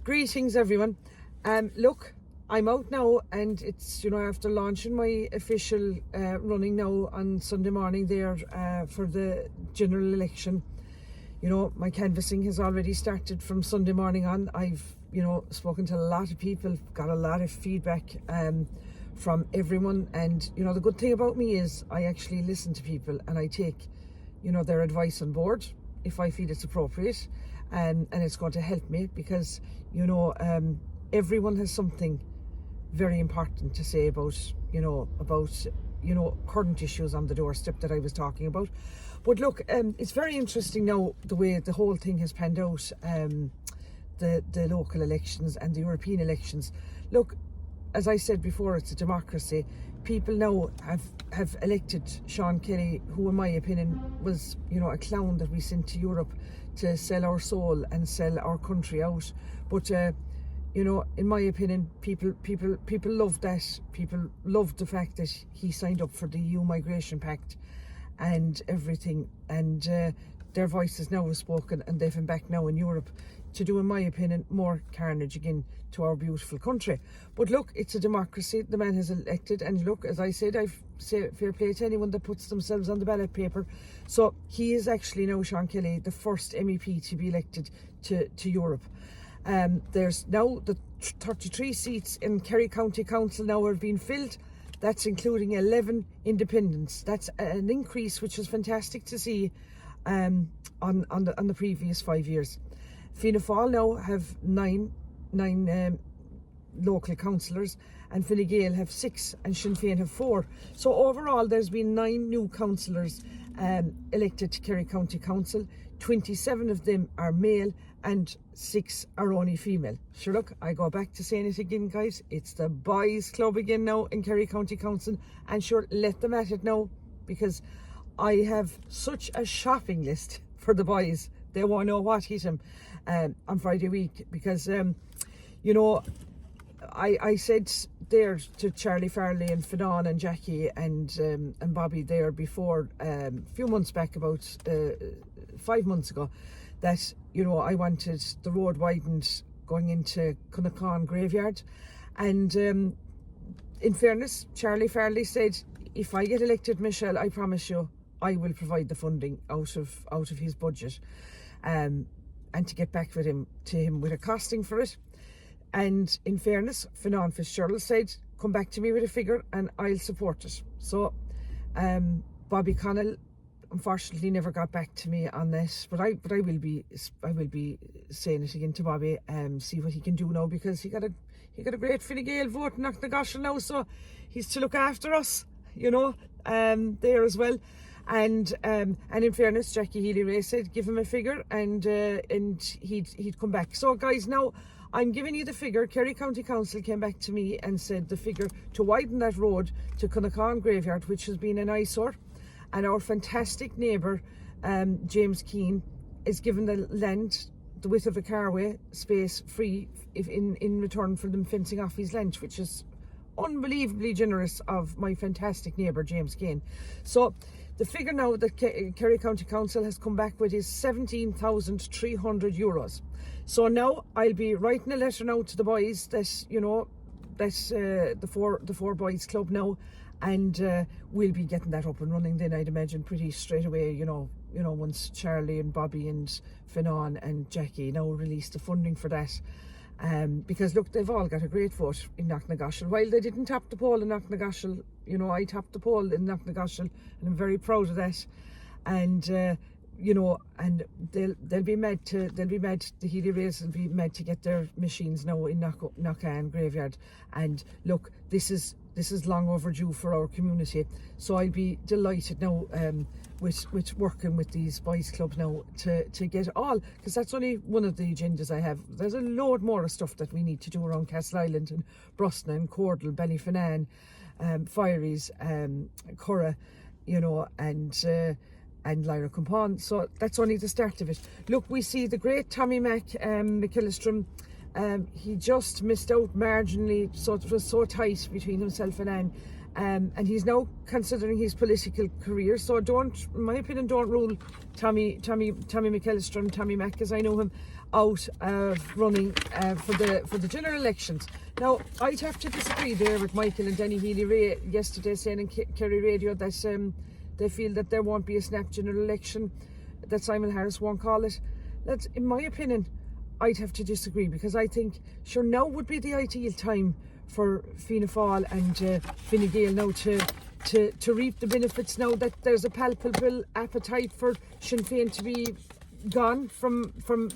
Greetings everyone. Look, I'm out now and it's, after launching my official running now on Sunday morning there for the general election. My canvassing has already started from Sunday morning on. I've, spoken to a lot of people, got a lot of feedback from everyone. And, the good thing about me is I actually listen to people and I take, their advice on board if I feel it's appropriate. And it's going to help me because, everyone has something very important to say about current issues on the doorstep that I was talking about. But look, it's very interesting now the way the whole thing has panned out, the local elections and the European elections. Look, as I said before, it's a democracy. People now have elected Sean Kelly, who in my opinion was, a clown that we sent to Europe to sell our soul and sell our country out. But in my opinion, people love that. People love the fact that he signed up for the EU Migration Pact and everything. And their voices now are spoken, and they've been back now in Europe to do, in my opinion, more carnage again to our beautiful country. But look, it's a democracy. The man has elected, and look, as I said, I say fair play to anyone that puts themselves on the ballot paper. So he is actually now, Sean Kelly, the first MEP to be elected to Europe. There's now the 33 seats in Kerry County Council now are being filled. That's including 11 independents. That's an increase which is fantastic to see on the previous 5 years. Fianna Fáil now have nine local councillors, and Fine Gael have 6 and Sinn Féin have 4. So overall there's been 9 new councillors elected to Kerry County Council. 27 of them are male and 6 are only female. Sure, look, I go back to saying it again, guys, it's the boys club again now in Kerry County Council, and sure, let them at it now, because I have such a shopping list for the boys. They won't know what hit them on Friday week, because I said there to Charlie Farley and Finan and Jackie and Bobby there before, a few months back, about 5 months ago, that I wanted the road widened going into Connaughton graveyard. And in fairness, Charlie Farley said, if I get elected, Michelle, I promise you I will provide the funding out of his budget, and to get back to him with a costing for it. And in fairness, Finan Fitzgerald said, come back to me with a figure and I'll support it. So Bobby Connell unfortunately never got back to me on this, but I will be saying it again to Bobby, see what he can do now, because he got a great Fine Gael vote in Acknowledgments now, so he's to look after us, there as well. And in fairness, Jackie Healy-Rae said give him a figure and he'd come back. So guys, now I'm giving you the figure. Kerry County Council came back to me and said the figure to widen that road to Connaughton graveyard, which has been an eyesore, and our fantastic neighbour James Keane is given the land, the width of a carway, space free in return for them fencing off his land, which is unbelievably generous of my fantastic neighbour James Keane. So the figure now that Kerry County Council has come back with is €17,300. So now I'll be writing a letter now to the boys that the four boys club now, and we'll be getting that up and running then, I'd imagine, pretty straight away, once Charlie and Bobby and Finan and Jackie now release the funding for that. Because look, they've all got a great vote in Acknowledgments. While they didn't tap the poll in Acknowledgments, I tapped the poll in Acknowledgments, and I'm very proud of that. And and they'll be mad. The Healy-Raes will be mad to get their machines now in Knockane graveyard. And look, this is long overdue for our community. So I'll be delighted now with working with these boys club now to get all, because that's only one of the agendas I have. There's a load more of stuff that we need to do around Castle Island and Brosna and Cordle, Ballyfinane, Fireys, Curra, and Lyra Compon. So that's only the start of it. Look, we see the great Tommy McKillistrom. He just missed out marginally, so it was so tight between himself and Anne. And he's now considering his political career. So in my opinion, don't rule Tommy McKillistrom, Tommy Mac as I know him. out of running for the general elections. Now, I'd have to disagree there with Michael and Denny Healy-Rae yesterday saying in Kerry Radio that they feel that there won't be a snap general election, that Simon Harris won't call it. That's, in my opinion, I'd have to disagree, because I think, sure, now would be the ideal time for Fianna Fáil and Fine Gael now to reap the benefits, now that there's a palpable appetite for Sinn Féin to be gone from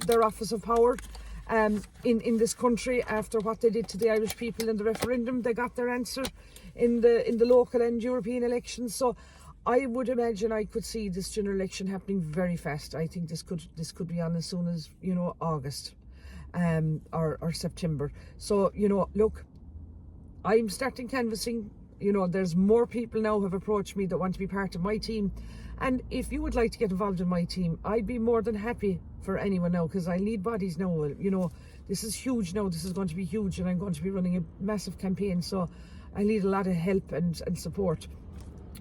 their office of power in this country after what they did to the Irish people in the referendum. They got their answer in the local and European elections. So I would imagine I could see this general election happening very fast. I think this could be on as soon as, August or September. So, look, I'm starting canvassing. There's more people now have approached me that want to be part of my team. And if you would like to get involved in my team, I'd be more than happy for anyone now, because I need bodies now. This is huge now. This is going to be huge, and I'm going to be running a massive campaign. So I need a lot of help and support.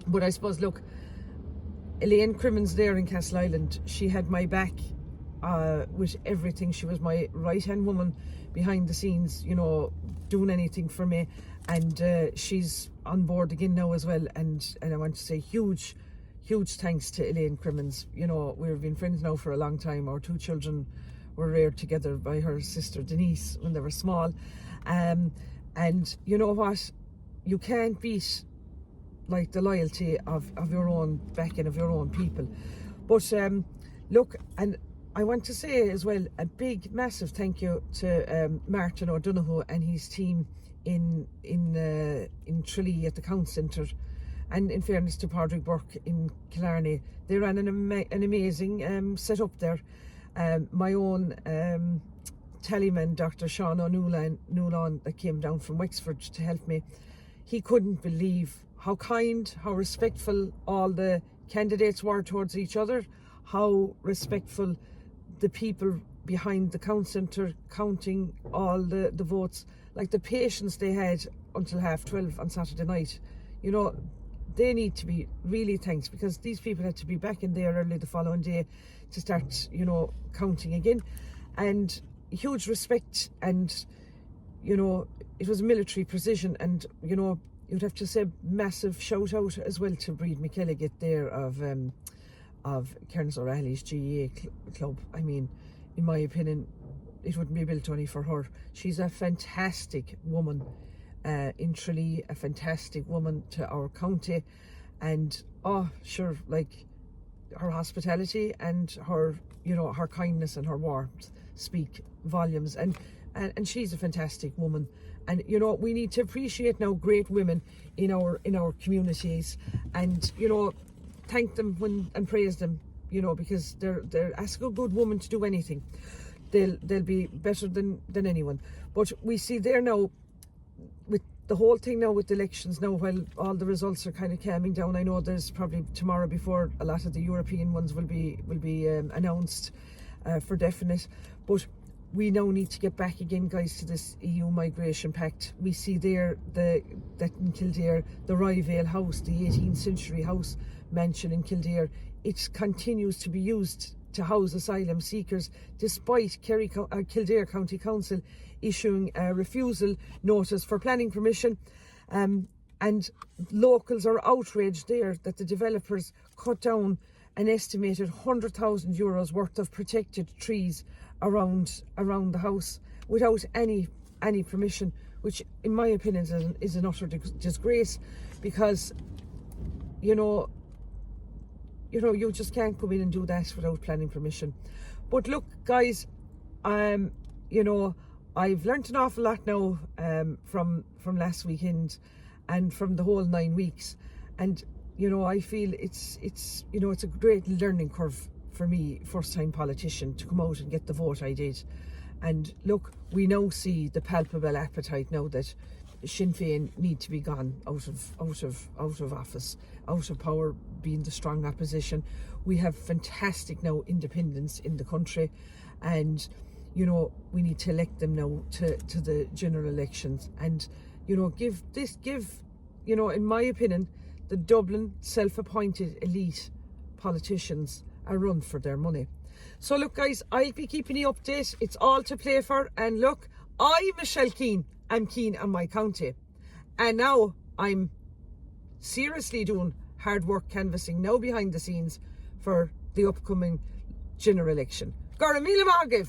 But I suppose, look, Elaine Crimmins there in Castleisland, she had my back with everything. She was my right-hand woman behind the scenes, doing anything for me. And she's on board again now as well. And I want to say huge thanks to Elaine Crimmins. We've been friends now for a long time. Our 2 children were reared together by her sister Denise when they were small. And you know what? You can't beat like the loyalty of your own backing, of your own people. But look, and I want to say as well a big massive thank you to Martin O'Donoghue and his team in Tralee at the Count Centre, and in fairness to Padraig Burke in Killarney. They ran an amazing set-up there. My own tallyman, Dr. Sean O'Neilan, that came down from Wexford to help me, he couldn't believe how kind, how respectful all the candidates were towards each other, how respectful the people behind the count centre counting all the votes, like the patience they had until 12:30 on Saturday night. They need to be really thanked, because these people had to be back in there early the following day to start, counting again. And huge respect, and, it was military precision, and, you'd have to say massive shout out as well to Breed McKelliget there of Kearns O'Reilly's GEA club. I mean, in my opinion, it wouldn't be built only for her. She's a fantastic woman in Tralee, a fantastic woman to our county, and like her hospitality and her, her kindness and her warmth speak volumes, and she's a fantastic woman. And we need to appreciate now great women in our communities, and thank them and praise them, because they're ask a good woman to do anything, they'll be better than anyone. But we see there now with the whole thing now with the elections now, while all the results are kind of calming down. I know there's probably tomorrow before a lot of the European ones will be announced for definite, but we now need to get back again, guys, to this EU Migration Pact. We see there that in Kildare, the Ryvale House, the 18th century house mansion in Kildare, it continues to be used to house asylum seekers, despite Kildare County Council issuing a refusal notice for planning permission. And locals are outraged there that the developers cut down an estimated €100,000 worth of protected trees around the house without any permission, which in my opinion is an utter disgrace, because you just can't come in and do that without planning permission. But look, guys, I've learnt an awful lot now from last weekend and from the whole 9 weeks, and I feel it's a great learning curve for me, first time politician, to come out and get the vote I did. And look, we now see the palpable appetite now that Sinn Féin need to be gone out of office, out of power, being the strong opposition. We have fantastic now independence in the country, and we need to elect them now to the general elections, and give in my opinion, the Dublin self-appointed elite politicians a run for their money. So look guys, I'll be keeping you updated. It's all to play for. And look, I, Michelle Keane, am keen on my county. And now I'm seriously doing hard work canvassing now behind the scenes for the upcoming general election. Gora Mila Margiv.